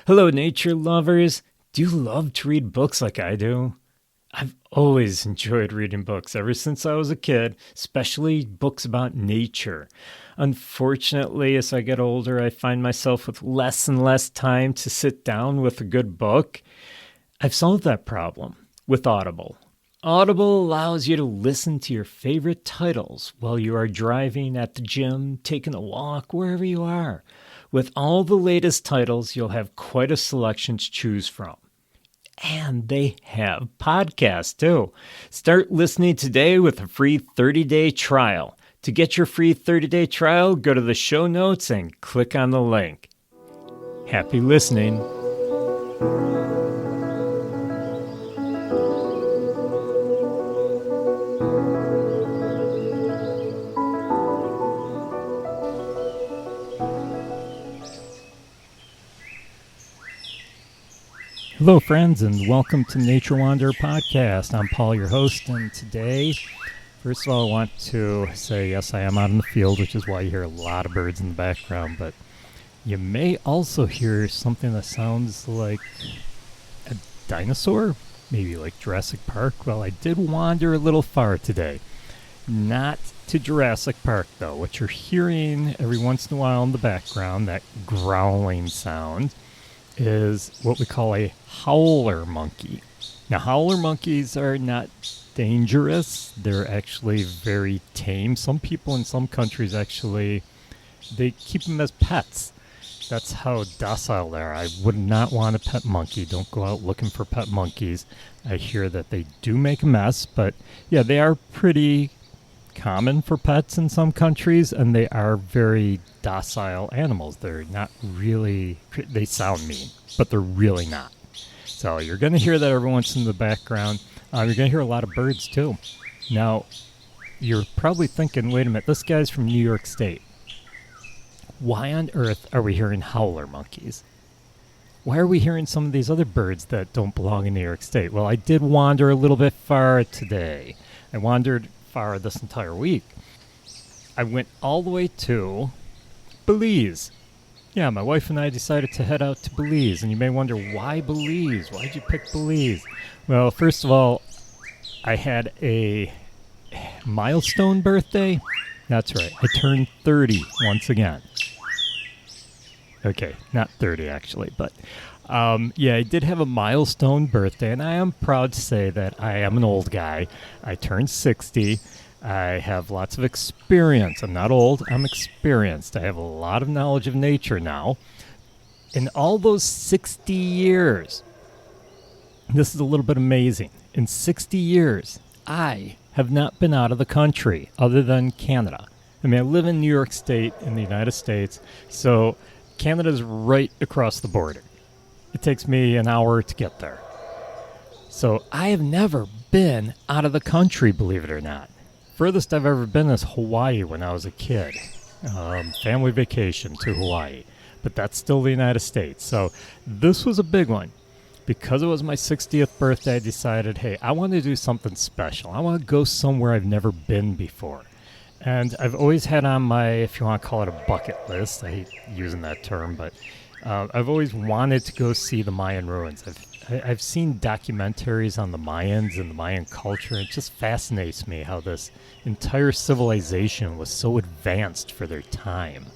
Hello, nature lovers. Do you love to read books like I do? I've always enjoyed reading books ever since I was a kid, especially books about nature. Unfortunately, as I get older, I find myself with less and less time to sit down with a good book. I've solved that problem with Audible. Audible allows you to listen to your favorite titles while you are driving, at the gym, taking a walk, wherever you are. With all the latest titles, you'll have quite a selection to choose from. And they have podcasts too. Start listening today with a free 30-day trial. To get your free 30-day trial, go to the show notes and click on the link. Happy listening. Hello, friends, and welcome to Nature Wanderer Podcast. I'm Paul, your host, and today, first of all, I want to say, yes, I am out in the field, which is why you hear a lot of birds in the background, but you may also hear something that sounds like a dinosaur, maybe like Jurassic Park. Well, I did wander a little far today. Not to Jurassic Park, though. What you're hearing every once in a while in the background, that growling sound, is what we call a howler monkey. Now, howler monkeys are not dangerous. They're actually very tame. Some people in some countries actually, they keep them as pets. That's how docile they are. I would not want a pet monkey. Don't go out looking for pet monkeys. I hear that they do make a mess, but yeah, they are pretty common for pets in some countries, and they are very docile animals. They're not really, they sound mean, but they're really not. So you're going to hear that every once in the background. You're going to hear a lot of birds too. Now, you're probably thinking, wait a minute, this guy's from New York State. Why on earth are we hearing howler monkeys? Why are we hearing some of these other birds that don't belong in New York State? Well, I did wander a little bit far today. I wandered far this entire week. I went all the way to Belize. Yeah, my wife and I decided to head out to Belize, and you may wonder, why Belize? Why'd you pick Belize? Well, first of all, I had a milestone birthday. That's right, I turned 30 once again. Okay, not 30 actually, but yeah, I did have a milestone birthday, and I am proud to say that I am an old guy. I turned 60. I have lots of experience. I'm not old, I'm experienced. I have a lot of knowledge of nature now. In all those 60 years, this is a little bit amazing. In 60 years, I have not been out of the country other than Canada. I mean, I live in New York State in the United States, so Canada's right across the border. It takes me an hour to get there. So I have never been out of the country, believe it or not. Furthest I've ever been is Hawaii when I was a kid. Family vacation to Hawaii. But that's still the United States. So this was a big one. Because it was my 60th birthday, I decided, hey, I want to do something special. I want to go somewhere I've never been before. And I've always had on my, if you want to call it a bucket list, I hate using that term, but I've always wanted to go see the Mayan ruins. I've seen documentaries on the Mayans and the Mayan culture. It just fascinates me how this entire civilization was so advanced for their time.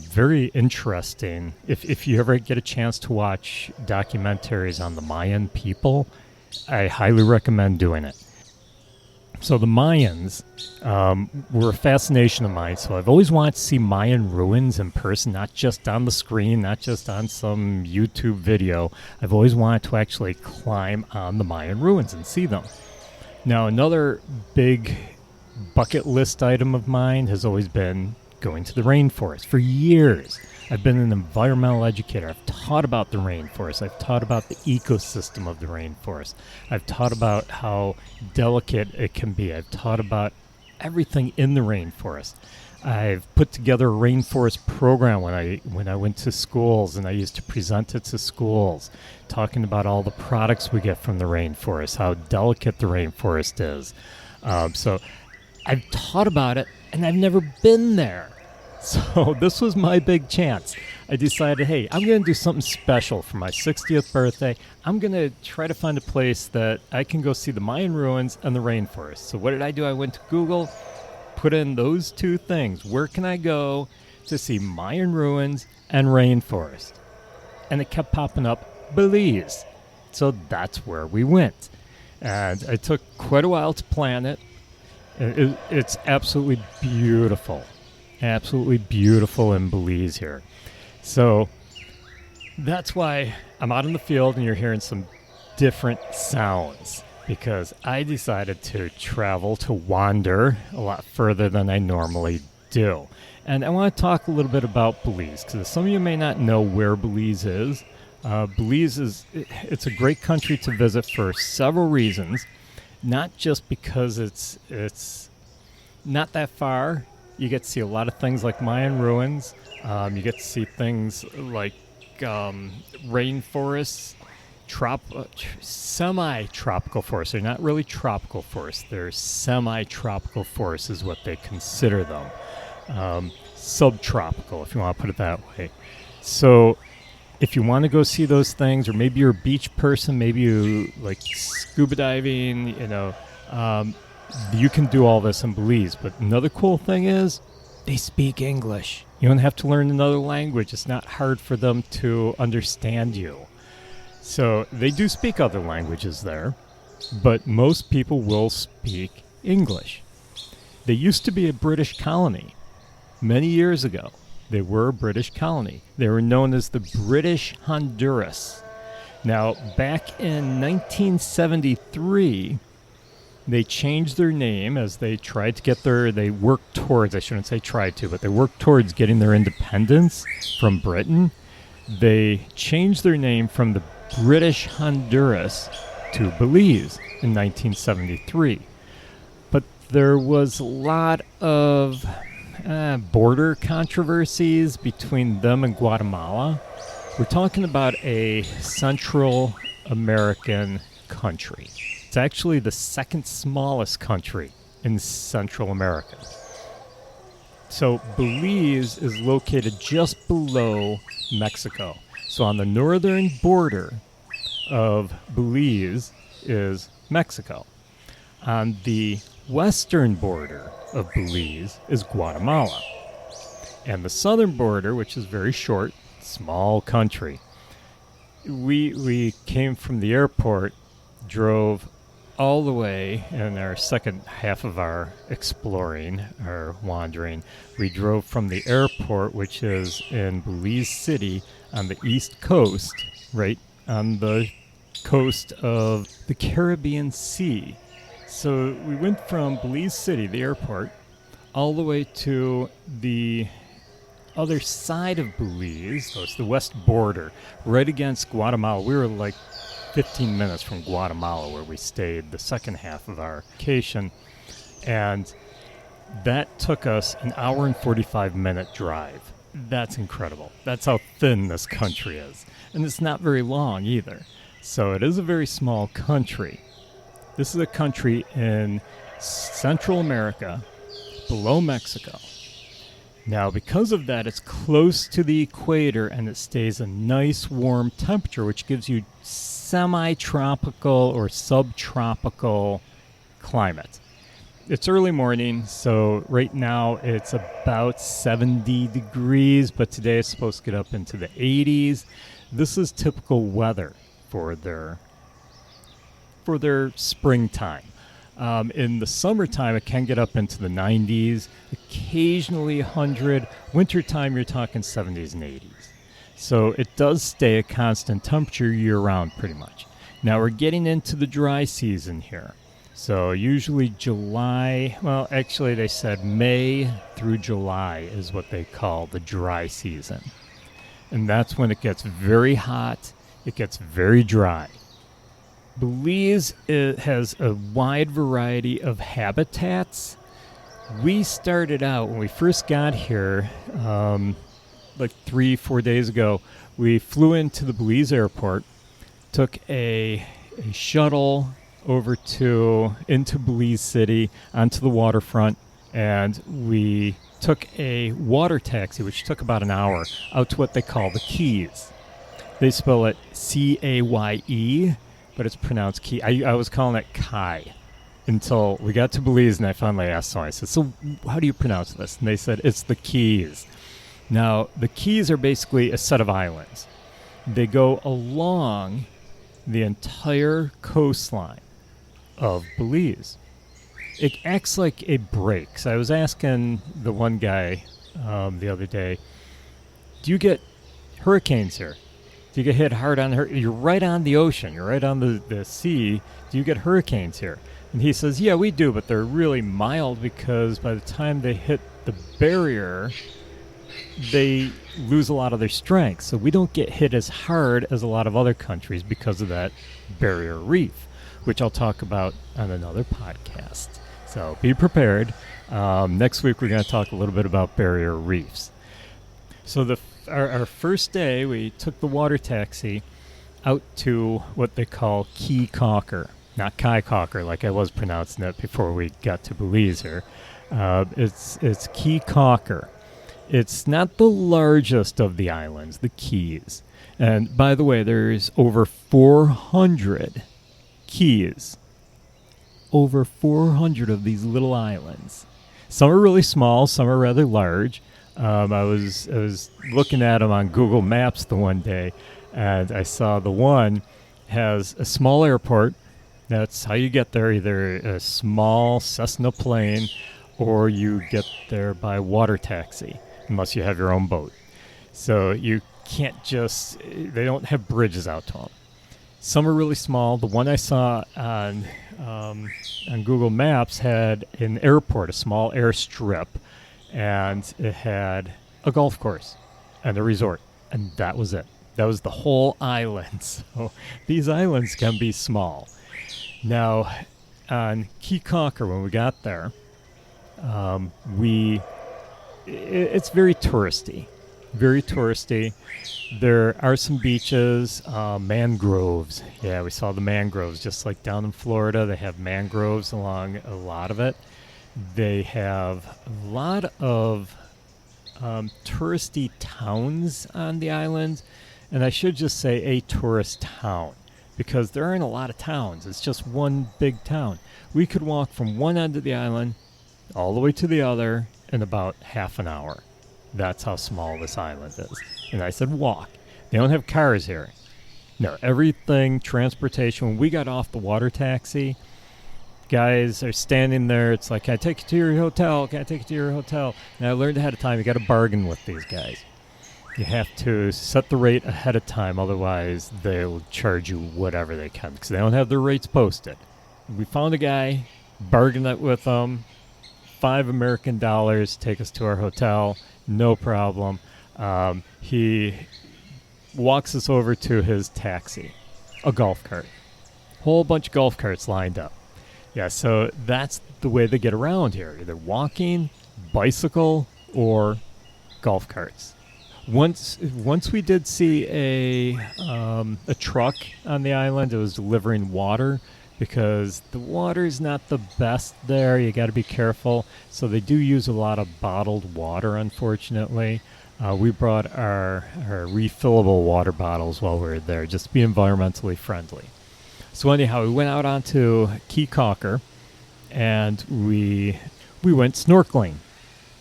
Very interesting. If you ever get a chance to watch documentaries on the Mayan people, I highly recommend doing it. So the Mayans were a fascination of mine. So I've always wanted to see Mayan ruins in person, not just on the screen, not just on some YouTube video. I've always wanted to actually climb on the Mayan ruins and see them. Now, another big bucket list item of mine has always been going to the rainforest. For years, I've been an environmental educator. I've taught about the rainforest. I've taught about the ecosystem of the rainforest. I've taught about how delicate it can be. I've taught about everything in the rainforest. I've put together a rainforest program when I went to schools, and I used to present it to schools, talking about all the products we get from the rainforest, how delicate the rainforest is. So I've taught about it, and I've never been there. So this was my big chance. I decided, hey, I'm going to do something special for my 60th birthday. I'm going to try to find a place that I can go see the Mayan ruins and the rainforest. So what did I do? I went to Google, put in those two things. Where can I go to see Mayan ruins and rainforest? And it kept popping up, Belize. So that's where we went. And it took quite a while to plan it. It's absolutely beautiful. Absolutely beautiful in Belize here. So that's why I'm out in the field and you're hearing some different sounds, because I decided to travel, to wander a lot further than I normally do. And I want to talk a little bit about Belize, because some of you may not know where Belize is. Belize it's a great country to visit for several reasons, not just because it's not that far. You get to see a lot of things like Mayan ruins. You get to see things like rainforests, semi-tropical forests. They're not really tropical forests. They're semi-tropical forests is what they consider them. Subtropical, if you want to put it that way. So if you want to go see those things, or maybe you're a beach person, maybe you like scuba diving, you can do all this in Belize. But another cool thing is they speak English. You don't have to learn another language. It's not hard for them to understand you. So they do speak other languages there, but most people will speak English. They used to be a British colony many years ago. They were a British colony. They were known as the British Honduras. Now, back in 1973, they changed their name as they tried to get they worked towards, I shouldn't say tried to, but they worked towards getting their independence from Britain. They changed their name from the British Honduras to Belize in 1973. But there was a lot of border controversies between them and Guatemala. We're talking about a Central American country. It's actually the second smallest country in Central America. So Belize is located just below Mexico. So on the northern border of Belize is Mexico. On the western border of Belize is Guatemala. And the southern border, which is very short, small country. We came from the airport, drove all the way in our second half of our exploring, our wandering. We drove from the airport, which is in Belize City on the east coast, right on the coast of the Caribbean Sea. So we went from Belize City, the airport, all the way to the other side of Belize, so it's the west border, right against Guatemala. We were like 15 minutes from Guatemala, where we stayed the second half of our vacation, and that took us an hour and 45-minute drive. That's incredible. That's how thin this country is. And it's not very long either. So it is a very small country. This is a country in Central America, below Mexico. Now, because of that, it's close to the equator, and it stays a nice warm temperature, which gives you semi-tropical or subtropical climate. It's early morning, so right now it's about 70 degrees, but today it's supposed to get up into the 80s. This is typical weather for their springtime. In the summertime, it can get up into the 90s, occasionally 100. Wintertime, you're talking 70s and 80s. So it does stay a constant temperature year-round pretty much. Now we're getting into the dry season here. So usually July, well, actually they said May through July is what they call the dry season. And that's when it gets very hot, it gets very dry. Belize has a wide variety of habitats. We started out, when we first got here, like 3-4 days ago, we flew into the Belize airport, took a shuttle into Belize City, onto the waterfront, and we took a water taxi, which took about an hour, out to what they call the Keys. They spell it C-A-Y-E, but it's pronounced Key. I was calling it Kai until we got to Belize, and I finally asked someone. I said, so how do you pronounce this? And they said, it's the Keys. Now, the Keys are basically a set of islands. They go along the entire coastline of Belize. It acts like a break. So I was asking the one guy the other day, do you get hurricanes here? Do you get hit hard on you're right on the ocean. You're right on the sea. Do you get hurricanes here? And he says, yeah, we do, but they're really mild because by the time they hit the barrier, they lose a lot of their strength. So we don't get hit as hard as a lot of other countries because of that barrier reef, which I'll talk about on another podcast. So be prepared. Next week, we're going to talk a little bit about barrier reefs. So our first day, we took the water taxi out to what they call Key Caulker. Not Kai Caulker, like I was pronouncing it before we got to Belize here. It's Key Caulker. It's not the largest of the islands, the Keys. And by the way, there's over 400 keys. Over 400 of these little islands. Some are really small, some are rather large. I was looking at them on Google Maps the one day, and I saw the one has a small airport. That's how you get there, either a small Cessna plane or you get there by water taxi, unless you have your own boat. So you can't they don't have bridges out to them. Some are really small. The one I saw on Google Maps had an airport, a small airstrip, and it had a golf course and a resort, and that was it. That was the whole island. So these islands can be small. Now, on Key Caulker, when we got there, it's very touristy. Very touristy. There are some beaches, mangroves. Yeah, we saw the mangroves. Just like down in Florida, they have mangroves along a lot of it. They have a lot of touristy towns on the island. And I should just say a tourist town, because there aren't a lot of towns. It's just one big town. We could walk from one end of the island all the way to the other in about half an hour. That's how small this island is. And I said, walk. They don't have cars here. No, everything, transportation. When we got off the water taxi, guys are standing there. It's like, can I take you to your hotel? Can I take you to your hotel? And I learned ahead of time, you got to bargain with these guys. You have to set the rate ahead of time. Otherwise, they'll charge you whatever they can because they don't have their rates posted. We found a guy, bargained it with him. $5 American, take us to our hotel. No problem. He walks us over to his taxi, a golf cart. Whole bunch of golf carts lined up. Yeah, so that's the way they get around here. Either walking, bicycle, or golf carts. Once we did see a truck on the island. It was delivering water because the water's not the best there. You got to be careful. So they do use a lot of bottled water, unfortunately. We brought our refillable water bottles while we were there, just to be environmentally friendly. So anyhow, we went out onto Key Caulker, and we went snorkeling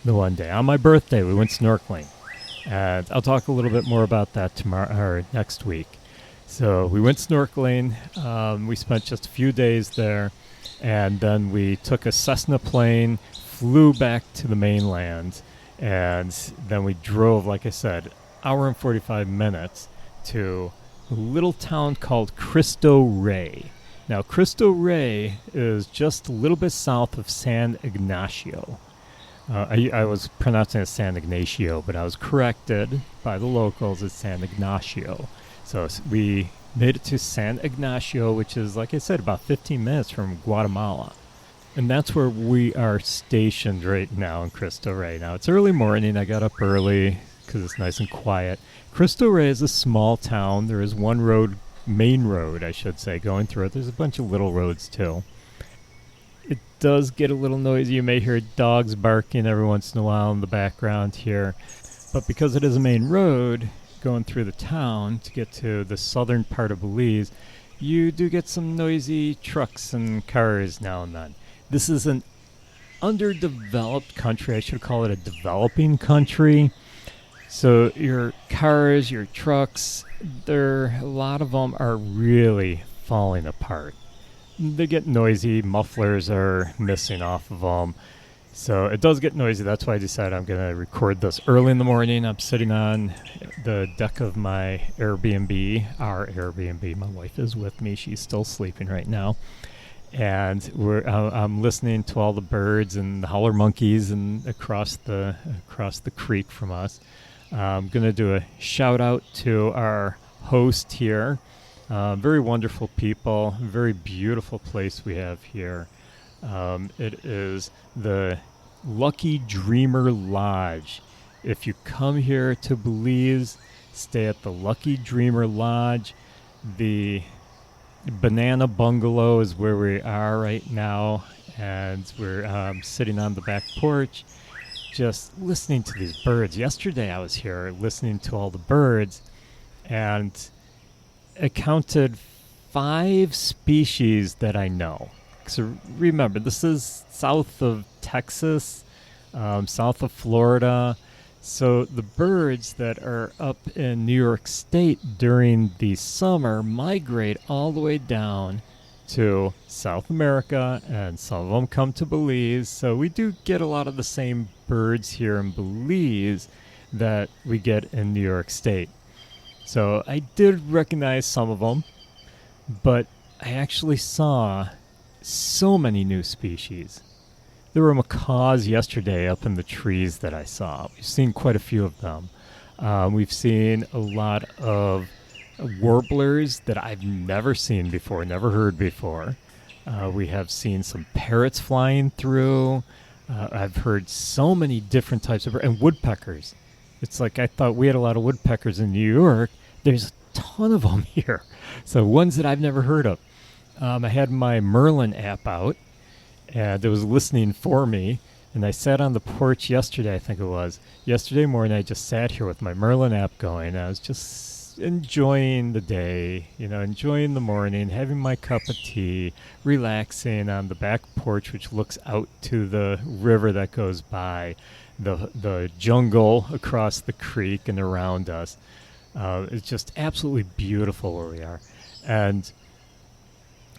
the one day. On my birthday, we went snorkeling. And I'll talk a little bit more about that tomorrow or next week. So we went snorkeling. We spent just a few days there, and then we took a Cessna plane, flew back to the mainland, and then we drove, like I said, hour and 45 minutes to a little town called Cristo Rey. Now, Cristo Rey is just a little bit south of San Ignacio. I was pronouncing it San Ignacio, but I was corrected by the locals as San Ignacio. So we made it to San Ignacio, which is, like I said, about 15 minutes from Guatemala. And that's where we are stationed right now in Cristo Rey. Now, it's early morning. I got up early because it's nice and quiet. Cristo Rey is a small town. There is one road, main road, I should say, going through it. There's a bunch of little roads, too. does get a little noisy. You may hear dogs barking every once in a while in the background here. But because it is a main road going through the town to get to the southern part of Belize, you do get some noisy trucks and cars now and then. This is an underdeveloped country. I should call it a developing country. So your cars, your trucks, a lot of them are really falling apart. They get noisy. Mufflers are missing off of them. So it does get noisy. That's why I decided I'm going to record this early in the morning. I'm sitting on the deck of my Airbnb, our Airbnb. My wife is with me. She's still sleeping right now. And I'm listening to all the birds and the howler monkeys and across the creek from us. I'm going to do a shout out to our host here. Very wonderful people, very beautiful place we have here. It is the Lucky Dreamer Lodge. If you come here to Belize, stay at the Lucky Dreamer Lodge. The Banana Bungalow is where we are right now, and we're sitting on the back porch just listening to these birds. Yesterday I was here listening to all the birds, and I counted 5 species that I know. So remember, this is south of Texas, south of Florida. So the birds that are up in New York State during the summer migrate all the way down to South America, and some of them come to Belize. So we do get a lot of the same birds here in Belize that we get in New York State. So I did recognize some of them, but I actually saw so many new species. There were macaws yesterday up in the trees that I saw. We've seen quite a few of them. We've seen a lot of warblers that I've never seen before, never heard before. We have seen some parrots flying through. I've heard so many different types of birds, and woodpeckers. It's like I thought we had a lot of woodpeckers in New York. There's a ton of them here. So ones that I've never heard of. I had my Merlin app out, and it was listening for me. And I sat on the porch yesterday, I think it was. Yesterday morning, I just sat here with my Merlin app going. I was just enjoying the day, enjoying the morning, having my cup of tea, relaxing on the back porch, which looks out to the river that goes by, the jungle across the creek and around us. It's just absolutely beautiful where we are. And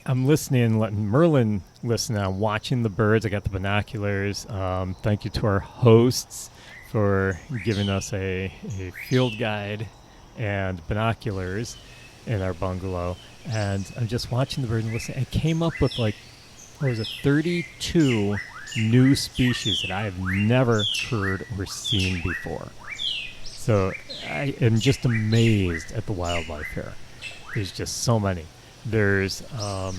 I'm listening and letting Merlin listen. I'm watching the birds. I got the binoculars. Thank you to our hosts for giving us a field guide and binoculars in our bungalow. And I'm just watching the birds and listening. I came up with 32 new species that I have never heard or seen before. So I am just amazed at the wildlife here. There's just so many. There's, I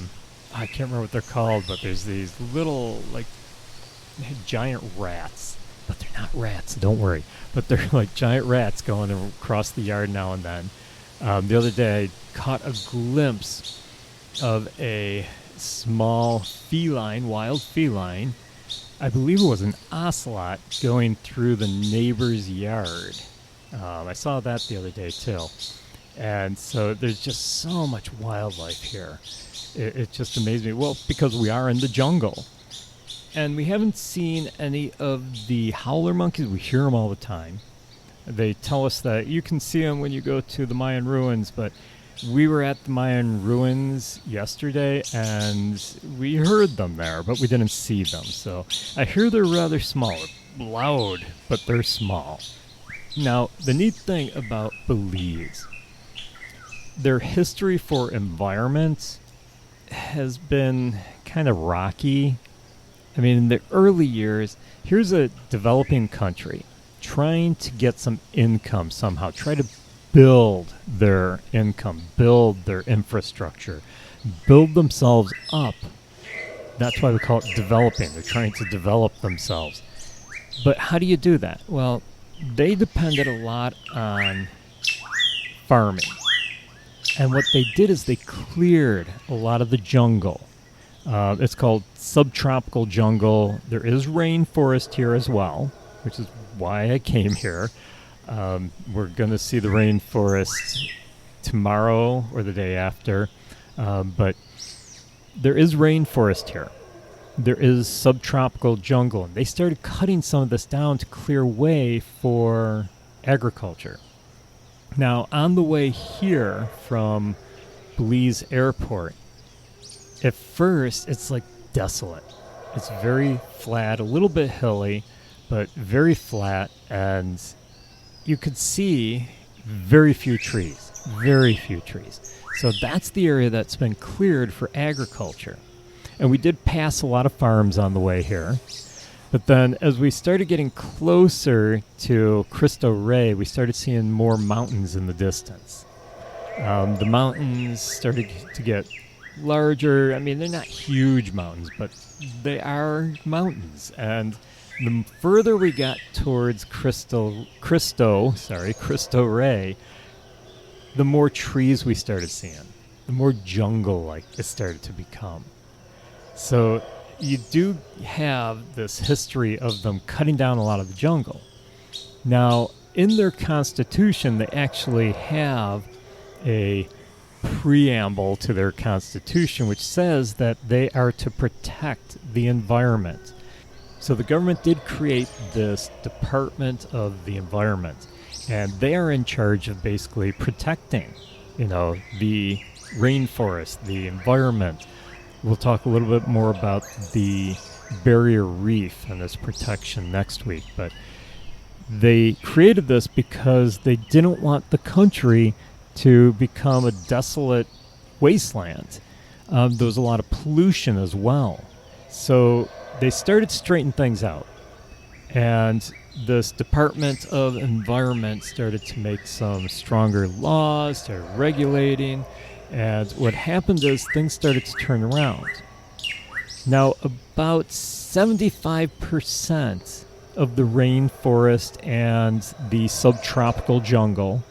can't remember what they're called, but there's these little, giant rats. But they're not rats, don't worry. But they're like giant rats going across the yard now and then. The other day, I caught a glimpse of a small feline, wild feline. I believe it was an ocelot going through the neighbor's yard. I saw that the other day, too. And so there's just so much wildlife here. It just amazed me. Well, because we are in the jungle. And we haven't seen any of the howler monkeys. We hear them all the time. They tell us that you can see them when you go to the Mayan ruins, but we were at the Mayan ruins yesterday, and we heard them there, but we didn't see them. So I hear they're rather small, loud, but they're small. Now, the neat thing about Belize, their history for environment has been kind of rocky. I mean, in the early years, here's a developing country trying to get some income somehow, try to build their income, build their infrastructure, build themselves up. That's why we call it developing. They're trying to develop themselves. But how do you do that? Well, they depended a lot on farming. And what they did is they cleared a lot of the jungle. It's called subtropical jungle. There is rainforest here as well, which is why I came here. We're going to see the rainforest tomorrow or the day after, but there is rainforest here. There is subtropical jungle. And they started cutting some of this down to clear way for agriculture. Now, on the way here from Belize Airport, at first it's like desolate. It's very flat, a little bit hilly, but very flat, and you could see very few trees. So that's the area that's been cleared for agriculture. And we did pass a lot of farms on the way here. But then as we started getting closer to Cristo Rey, we started seeing more mountains in the distance. The mountains started to get larger. I mean, they're not huge mountains, but they are mountains. And the further we got towards Cristo Rey, the more trees we started seeing, the more jungle-like it started to become. So you do have this history of them cutting down a lot of the jungle. Now, in their constitution, they actually have a preamble to their constitution which says that they are to protect the environment. So the government did create this Department of the Environment, and they are in charge of basically protecting, the rainforest, the environment. We'll talk a little bit more about the barrier reef and this protection next week, but they created this because they didn't want the country to become a desolate wasteland. There was a lot of pollution as well. So they started to straighten things out. And this Department of Environment started to make some stronger laws, started regulating. And what happened is things started to turn around. Now, about 75% of the rainforest and the subtropical jungle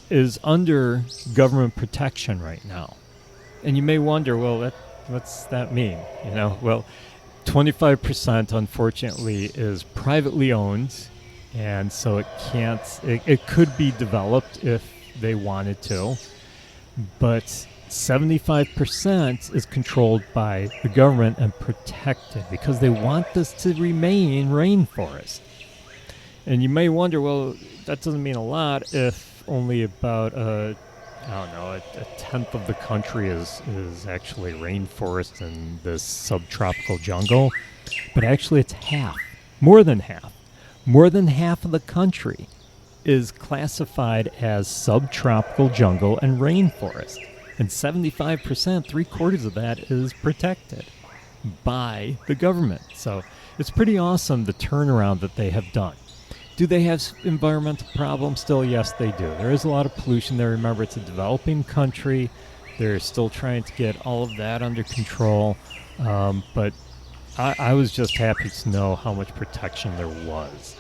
is under government protection right now. And you may wonder, well, what's that mean? Well, 25% unfortunately is privately owned, and so it could be developed if they wanted to. But 75% is controlled by the government and protected because they want this to remain rainforest. And you may wonder, well, that doesn't mean a lot if only about a tenth of the country is actually rainforest and this subtropical jungle. But actually it's half, more than half. More than half of the country is classified as subtropical jungle and rainforest. And 75%, 3/4 of that is protected by the government. So it's pretty awesome the turnaround that they have done. Do they have environmental problems still? Yes, they do. There is a lot of pollution there. Remember, it's a developing country. They're still trying to get all of that under control. But I was just happy to know how much protection there was.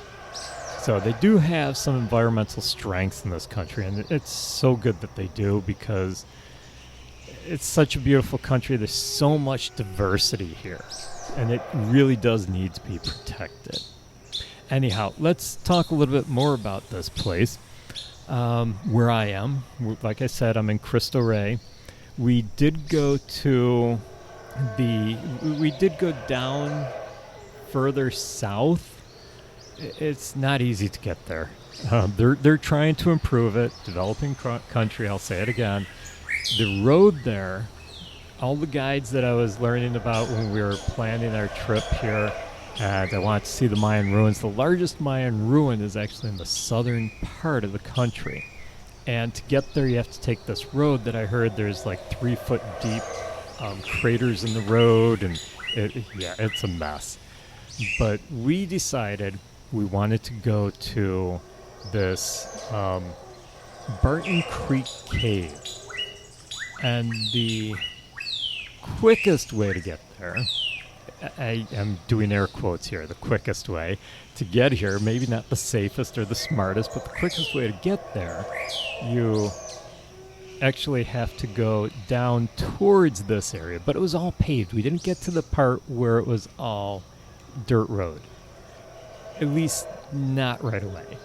So they do have some environmental strengths in this country, and it's so good that they do because it's such a beautiful country. There's so much diversity here, and it really does need to be protected. Anyhow, let's talk a little bit more about this place, where I am. Like I said, I'm in Cristo Rey. We did go down further south. It's not easy to get there. They're trying to improve it. Developing country, I'll say it again. The road there, all the guides that I was learning about when we were planning our trip here, and I wanted to see the Mayan ruins. The largest Mayan ruin is actually in the southern part of the country. And to get there, you have to take this road that I heard there's like 3-foot deep craters in the road, and it's a mess. But we decided we wanted to go to this Barton Creek Cave. And the quickest way to get there, I am doing air quotes here, the quickest way to get here, maybe not the safest or the smartest, but the quickest way to get there, you actually have to go down towards this area, but it was all paved. We didn't get to the part where it was all dirt road. At least not right away.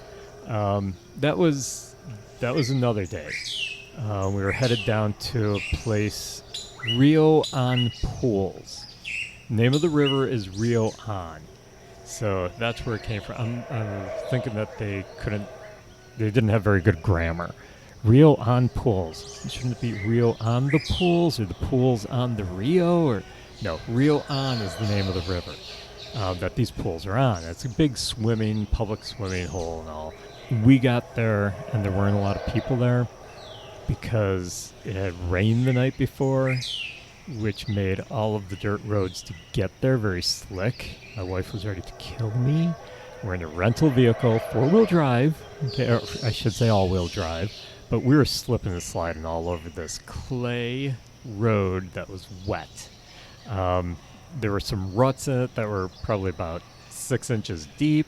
That was another day. We were headed down to a place, Rio on Pools. Name of the river is Rio on. So that's where it came from. I'm thinking that they didn't have very good grammar. Rio on Pools. Shouldn't it be Rio on the Pools or the pools on the Rio? Or no, Rio on is the name of the river that these pools are on. It's a big public swimming hole and all. We got there and there weren't a lot of people there because it had rained the night before, which made all of the dirt roads to get there very slick. My wife was ready to kill me. We're in a rental vehicle, 4-wheel drive, okay, or I should say all-wheel drive, but we were slipping and sliding all over this clay road that was wet. There were some ruts in it that were probably about 6 inches deep.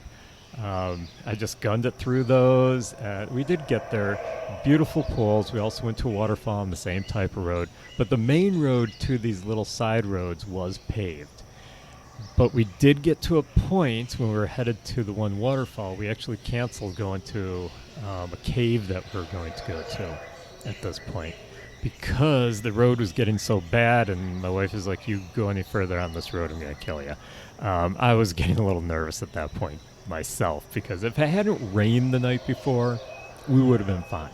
I just gunned it through those. We did get there. Beautiful pools. We also went to a waterfall on the same type of road. But the main road to these little side roads was paved. But we did get to a point when we were headed to the one waterfall. We actually canceled going to a cave that we were going to go to at this point because the road was getting so bad, and my wife was like, "You go any further on this road, I'm going to kill you." I was getting a little nervous at that point myself because if it hadn't rained the night before, we would have been fine.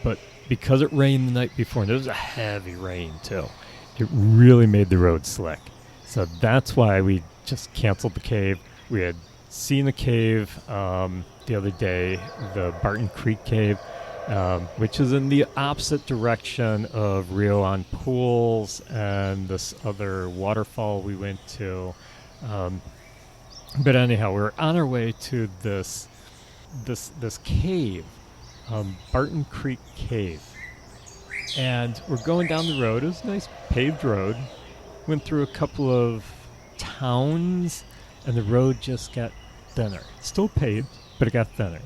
But because it rained the night before, and it was a heavy rain too, it really made the road slick. So that's why we just canceled the cave. We had seen the cave the other day, the Barton Creek Cave, which is in the opposite direction of Rio on Pools and this other waterfall we went to. But anyhow, we were on our way to this cave, Barton Creek Cave. And we're going down the road. It was a nice paved road. Went through a couple of towns, and the road just got thinner. Still paved, but it got thinner.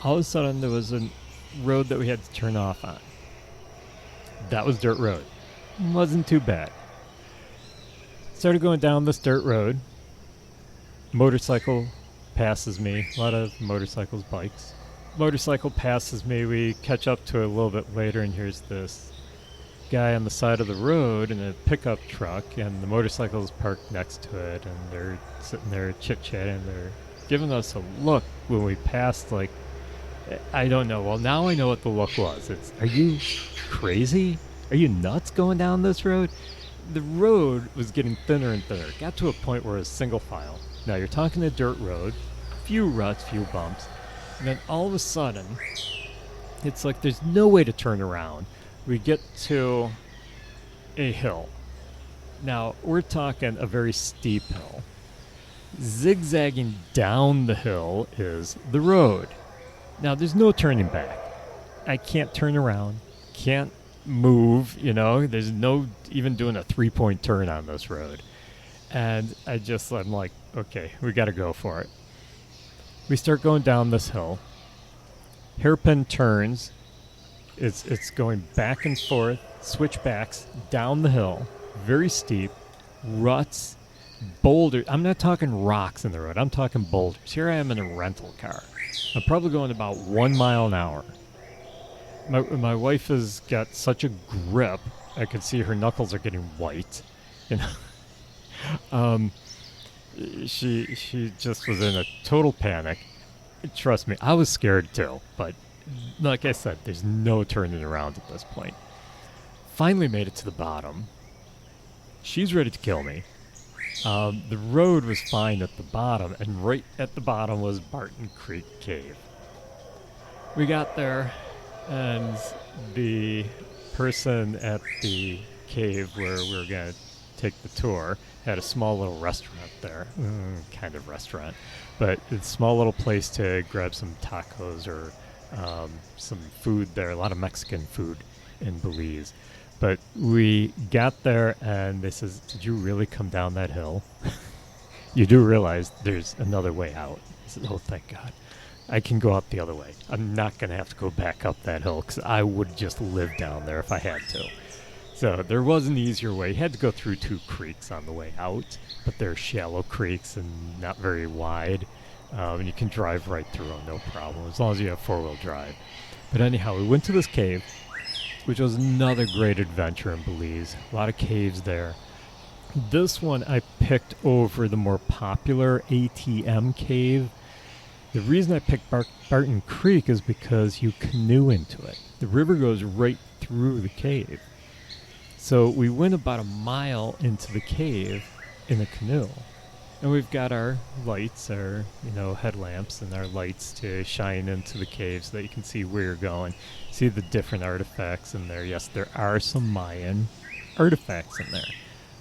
All of a sudden, there was a road that we had to turn off on. That was dirt road. Wasn't too bad. Started going down this dirt road. Motorcycle passes me. A lot of motorcycles, bikes. Motorcycle passes me. We catch up to it a little bit later, and here's this guy on the side of the road in a pickup truck, and the motorcycle is parked next to it, and they're sitting there chit-chatting. They're giving us a look when we passed, like, I don't know. Well, now I know what the look was. Are you crazy? Are you nuts going down this road? The road was getting thinner and thinner. It got to a point where it was single file. Now you're talking a dirt road, few ruts, few bumps, and then all of a sudden, it's like there's no way to turn around. We get to a hill. Now, we're talking a very steep hill. Zigzagging down the hill is the road. Now, there's no turning back. I can't turn around, can't move, there's no even doing a 3-point turn on this road. And I'm like, okay, we got to go for it. We start going down this hill. Hairpin turns. It's going back and forth, switchbacks down the hill, very steep, ruts, boulders. I'm not talking rocks in the road. I'm talking boulders. Here I am in a rental car. I'm probably going about 1 mile an hour. My wife has got such a grip. I can see her knuckles are getting white. She just was in a total panic. Trust me, I was scared too, but like I said, there's no turning around at this point. Finally made it to the bottom. She's ready to kill me. The road was fine at the bottom, and right at the bottom was Barton Creek Cave. We got there, and the person at the cave where we were going to take the tour had a small little restaurant there. Kind of restaurant. But it's a small little place to grab some tacos or some food there. A lot of Mexican food in Belize. But we got there, and they says, "Did you really come down that hill? You do realize there's another way out." I said, "Oh, thank God." I can go out the other way. I'm not going to have to go back up that hill because I would just live down there if I had to. So there was an easier way. You had to go through 2 creeks on the way out, but they're shallow creeks and not very wide. And you can drive right through them, no problem, as long as you have 4-wheel drive. But anyhow, we went to this cave, which was another great adventure in Belize. A lot of caves there. This one I picked over the more popular ATM cave. The reason I picked Barton Creek is because you canoe into it. The river goes right through the cave. So we went about a mile into the cave in a canoe. And we've got our lights, our headlamps and our lights to shine into the cave so that you can see where you're going. See the different artifacts in there. Yes, there are some Mayan artifacts in there.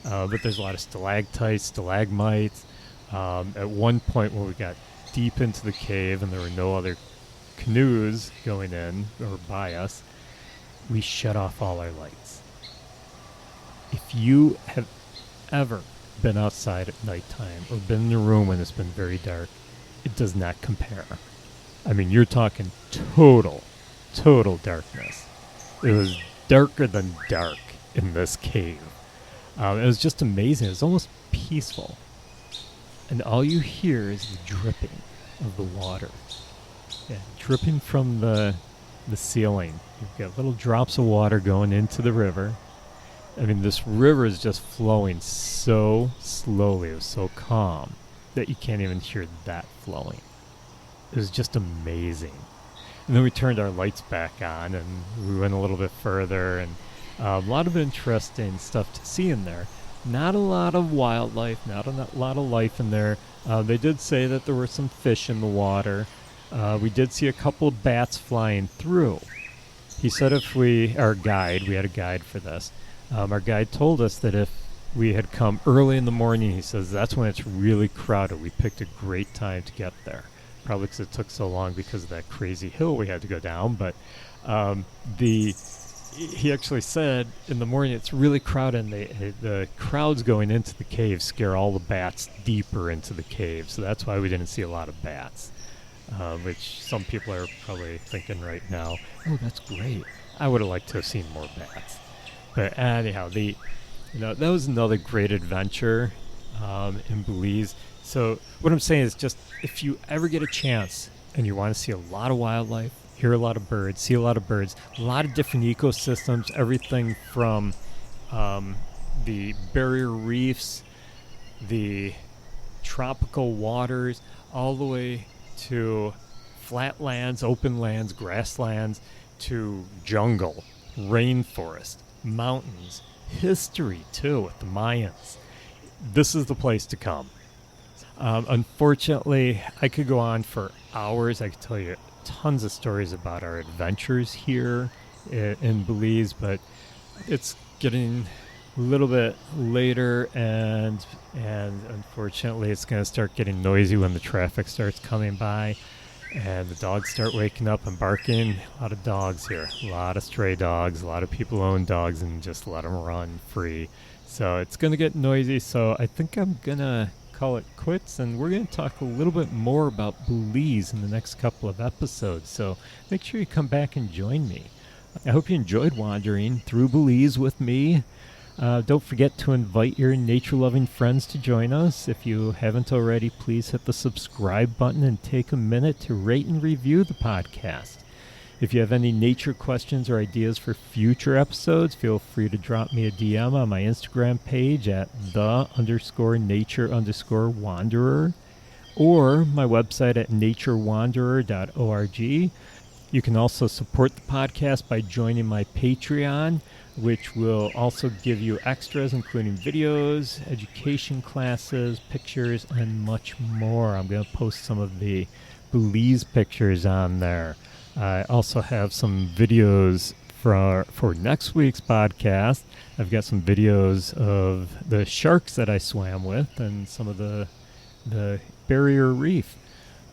But there's a lot of stalactites, stalagmites. At one point when we got deep into the cave and there were no other canoes going in or by us, we shut off all our lights. If you have ever been outside at nighttime or been in a room when it's been very dark, it does not compare. I mean, you're talking total darkness. It was darker than dark in this cave. It was just amazing. It was almost peaceful. And all you hear is the dripping of the water. Yeah, dripping from the ceiling. You've got little drops of water going into the river. I mean, this river is just flowing so slowly. It was so calm that you can't even hear that flowing. It was just amazing. And then we turned our lights back on and we went a little bit further, and a lot of interesting stuff to see in there. Not a lot of wildlife, not a lot of life in there. They did say that there were some fish in the water. We did see a couple of bats flying through. He said we had a guide for this. Our guide told us that if we had come early in the morning, he says that's when it's really crowded. We picked a great time to get there. Probably because it took so long because of that crazy hill we had to go down. But he actually said in the morning it's really crowded, and the crowds going into the cave scare all the bats deeper into the cave. So that's why we didn't see a lot of bats, which some people are probably thinking right now, oh, that's great. I would have liked to have seen more bats. But anyhow, that was another great adventure in Belize. So what I'm saying is, just if you ever get a chance and you want to see a lot of wildlife, hear a lot of birds, see a lot of birds, a lot of different ecosystems, everything from the barrier reefs, the tropical waters, all the way to flatlands, open lands, grasslands, to jungle, rainforest, mountains, history too with the Mayans. This is the place to come. Unfortunately, I could go on for hours. I could tell you tons of stories about our adventures here in Belize, but it's getting a little bit later, and unfortunately it's going to start getting noisy when the traffic starts coming by and the dogs start waking up and barking. A lot of dogs here, a lot of stray dogs, a lot of people own dogs and just let them run free. So it's going to get noisy, so I think I'm going to call it quits, and we're going to talk a little bit more about Belize in the next couple of episodes, so make sure you come back and join me. I hope you enjoyed wandering through Belize with me. Don't forget to invite your nature-loving friends to join us. If you haven't already, please hit the subscribe button and take a minute to rate and review the podcast. If you have any nature questions or ideas for future episodes, feel free to drop me a DM on my Instagram page at _nature_wanderer or my website at naturewanderer.org. You can also support the podcast by joining my Patreon, which will also give you extras, including videos, education classes, pictures, and much more. I'm going to post some of the Belize pictures on there. I also have some videos for next week's podcast. I've got some videos of the sharks that I swam with and some of the barrier reef.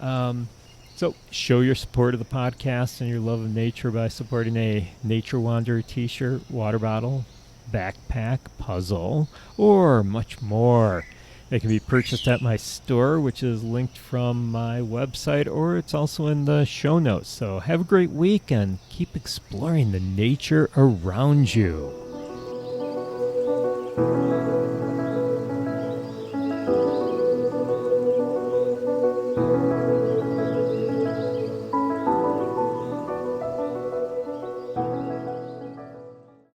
So show your support of the podcast and your love of nature by supporting a Nature Wanderer t-shirt, water bottle, backpack, puzzle, or much more. They can be purchased at my store, which is linked from my website, or it's also in the show notes. So have a great week and keep exploring the nature around you.